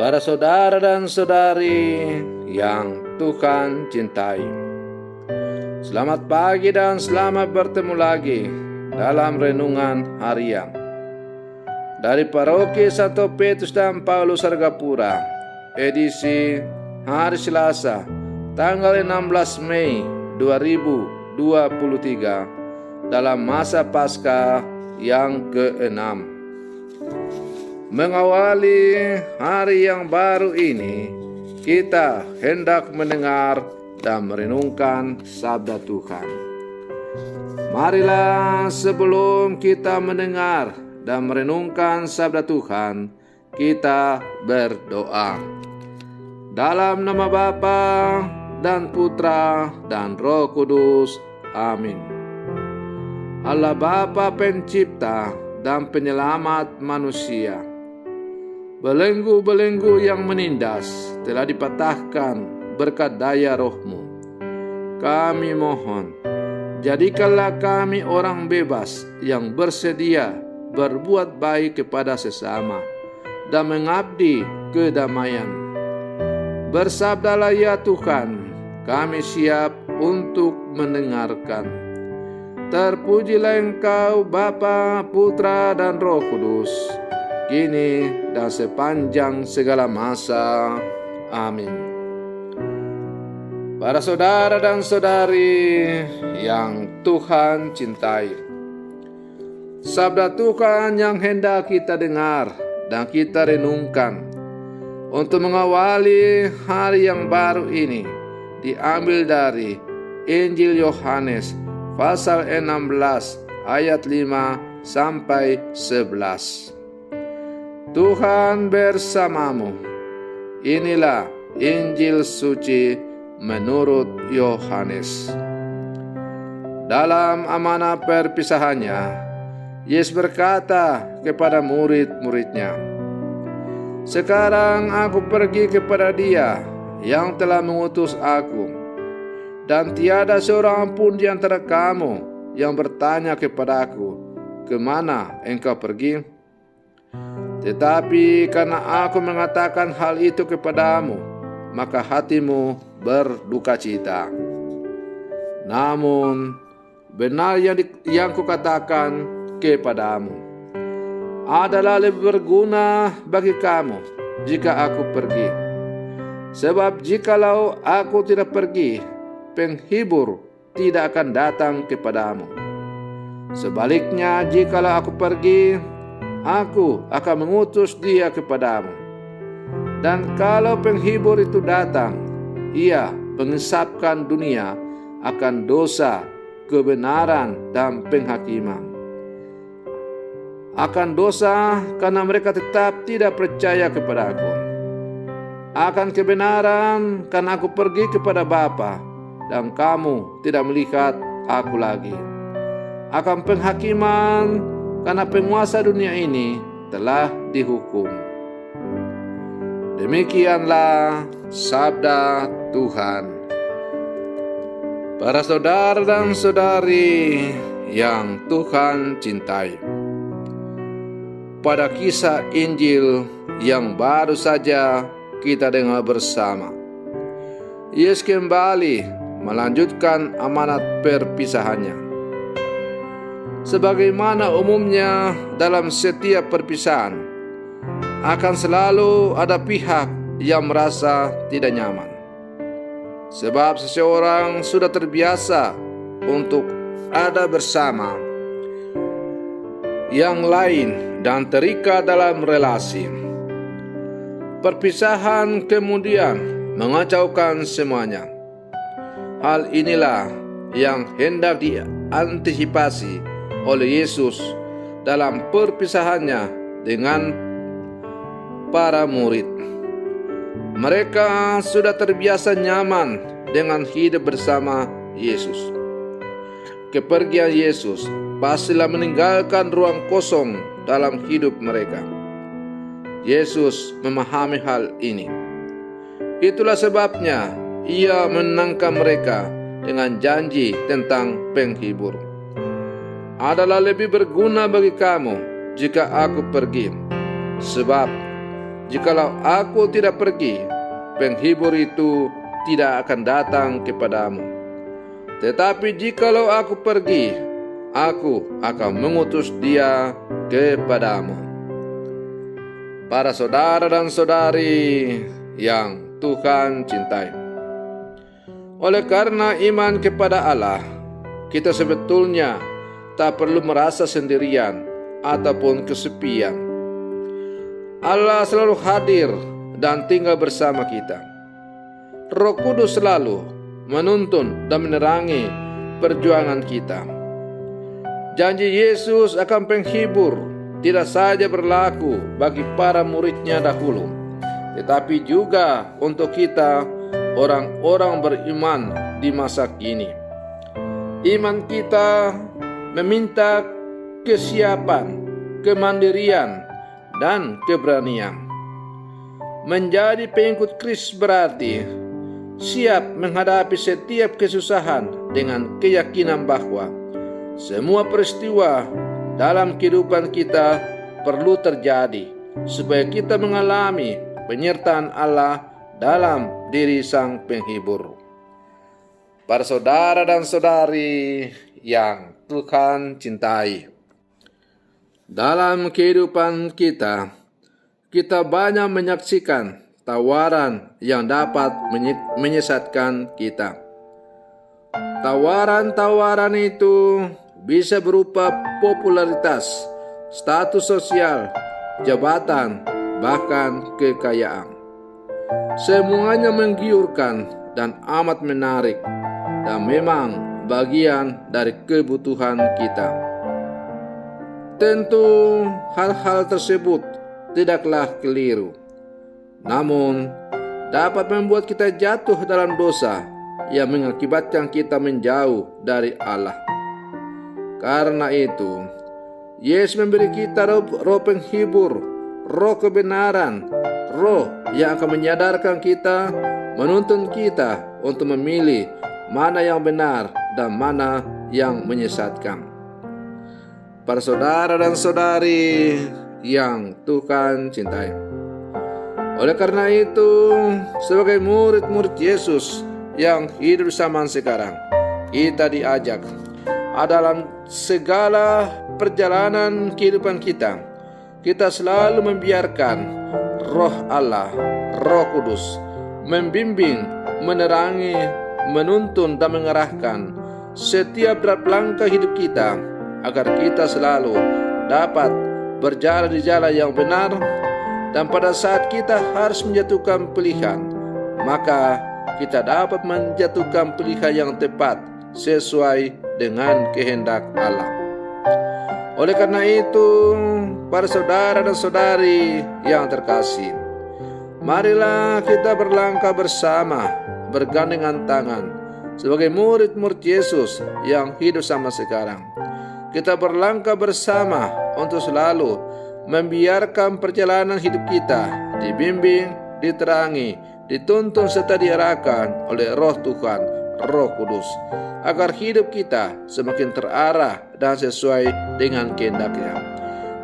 Para saudara dan saudari yang Tuhan cintai, selamat pagi dan selamat bertemu lagi dalam renungan harian dari Paroki Santo Petrus dan Paulus Argapura, edisi hari Selasa, tanggal 16 Mei 2023, dalam masa Paskah yang ke-6. Mengawali hari yang baru ini, kita hendak mendengar dan merenungkan sabda Tuhan. Marilah sebelum kita mendengar dan merenungkan sabda Tuhan, kita berdoa. Dalam nama Bapa dan Putra dan Roh Kudus. Amin. Allah Bapa pencipta dan penyelamat manusia, belenggu-belenggu yang menindas telah dipatahkan berkat daya Roh-Mu. Kami mohon, jadikanlah kami orang bebas yang bersedia berbuat baik kepada sesama dan mengabdi kedamaian. Bersabdalah ya Tuhan, kami siap untuk mendengarkan. Terpujilah Engkau Bapa, Putra dan Roh Kudus, kini dan sepanjang segala masa. Amin. Para saudara dan saudari yang Tuhan cintai, sabda Tuhan yang hendak kita dengar dan kita renungkan untuk mengawali hari yang baru ini diambil dari Injil Yohanes pasal 16 ayat 5 sampai 11. Tuhan bersamamu. Inilah Injil suci menurut Yohanes. Dalam amanah perpisahannya, Yesus berkata kepada murid-muridnya, "Sekarang aku pergi kepada Dia yang telah mengutus aku, dan tiada seorang pun di antara kamu yang bertanya kepadaku, 'Kemana engkau pergi?' Tetapi karena aku mengatakan hal itu kepadamu, maka hatimu berduka cita. Namun benar yang kukatakan kepadamu adalah lebih berguna bagi kamu jika aku pergi. Sebab jikalau aku tidak pergi, penghibur tidak akan datang kepadamu. Sebaliknya, jikalau aku pergi, aku akan mengutus Dia kepadamu. Dan kalau penghibur itu datang, Ia mengesapkan dunia akan dosa, kebenaran, dan penghakiman. Akan dosa karena mereka tetap tidak percaya kepada aku. Akan kebenaran karena aku pergi kepada Bapa dan kamu tidak melihat aku lagi. Akan penghakiman karena penguasa dunia ini telah dihukum." Demikianlah sabda Tuhan. Para saudara dan saudari yang Tuhan cintai, pada kisah Injil yang baru saja kita dengar bersama, Yesus kembali melanjutkan amanat perpisahannya. Sebagaimana umumnya dalam setiap perpisahan, akan selalu ada pihak yang merasa tidak nyaman. Sebab seseorang sudah terbiasa untuk ada bersama yang lain dan terikat dalam relasi. Perpisahan kemudian mengacaukan semuanya. Hal inilah yang hendak diantisipasi oleh Yesus dalam perpisahannya dengan para murid. Mereka sudah terbiasa nyaman dengan hidup bersama Yesus. Kepergian Yesus pastilah meninggalkan ruang kosong dalam hidup mereka. Yesus memahami hal ini. Itulah sebabnya Ia menenangkan mereka dengan janji tentang penghibur. Adalah lebih berguna bagi kamu jika aku pergi. Sebab jikalau aku tidak pergi, penghibur itu tidak akan datang kepadamu. Tetapi jikalau aku pergi, aku akan mengutus dia kepadamu. Para saudara dan saudari yang Tuhan cintai, oleh karena iman kepada Allah, kita sebetulnya tak perlu merasa sendirian ataupun kesepian. Allah selalu hadir dan tinggal bersama kita. Roh Kudus selalu menuntun dan menerangi perjuangan kita. Janji Yesus akan penghibur tidak saja berlaku bagi para muridnya dahulu, tetapi juga untuk kita orang-orang beriman di masa kini. Iman kita meminta kesiapan, kemandirian, dan keberanian. Menjadi pengikut Kristus berarti siap menghadapi setiap kesusahan dengan keyakinan bahwa semua peristiwa dalam kehidupan kita perlu terjadi supaya kita mengalami penyertaan Allah dalam diri Sang Penghibur. Para saudara dan saudari yang Tuhan cintai, dalam kehidupan kita banyak menyaksikan tawaran yang dapat menyesatkan kita. Tawaran-tawaran itu bisa berupa popularitas, status sosial, jabatan, bahkan kekayaan. Semuanya menggiurkan dan amat menarik, dan memang bagian dari kebutuhan kita. Tentu hal-hal tersebut tidaklah keliru, namun dapat membuat kita jatuh dalam dosa yang mengakibatkan kita menjauh dari Allah. Karena itu, Yesus memberi kita roh penghibur, roh kebenaran, roh yang akan menyadarkan kita, menuntun kita untuk memilih mana yang benar dan mana yang menyesatkan. Para saudara dan saudari yang Tuhan cintai, oleh karena itu, sebagai murid-murid Yesus yang hidup zaman sekarang, kita diajak dalam segala perjalanan kehidupan kita selalu membiarkan Roh Allah, Roh Kudus membimbing, menerangi, menuntun dan mengarahkan setiap langkah hidup kita, agar kita selalu dapat berjalan di jalan yang benar. Dan pada saat kita harus menjatuhkan pilihan, maka kita dapat menjatuhkan pilihan yang tepat sesuai dengan kehendak Allah. Oleh karena itu, para saudara dan saudari yang terkasih, marilah kita berlangkah bersama, bergandengan tangan, sebagai murid-murid Yesus yang hidup sama sekarang. Kita berlangkah bersama untuk selalu membiarkan perjalanan hidup kita dibimbing, diterangi, dituntun serta diarahkan oleh Roh Tuhan, Roh Kudus, agar hidup kita semakin terarah dan sesuai dengan kehendak-Nya.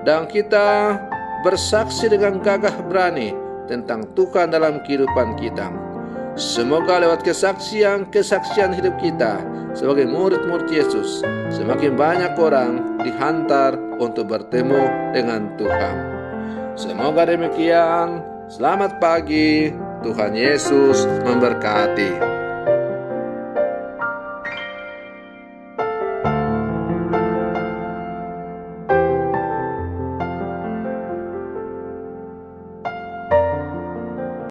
Dan kita bersaksi dengan gagah berani tentang Tuhan dalam kehidupan kita. Semoga lewat kesaksian hidup kita sebagai murid-murid Yesus, semakin banyak orang dihantar untuk bertemu dengan Tuhan. Semoga demikian. Selamat pagi. Tuhan Yesus memberkati.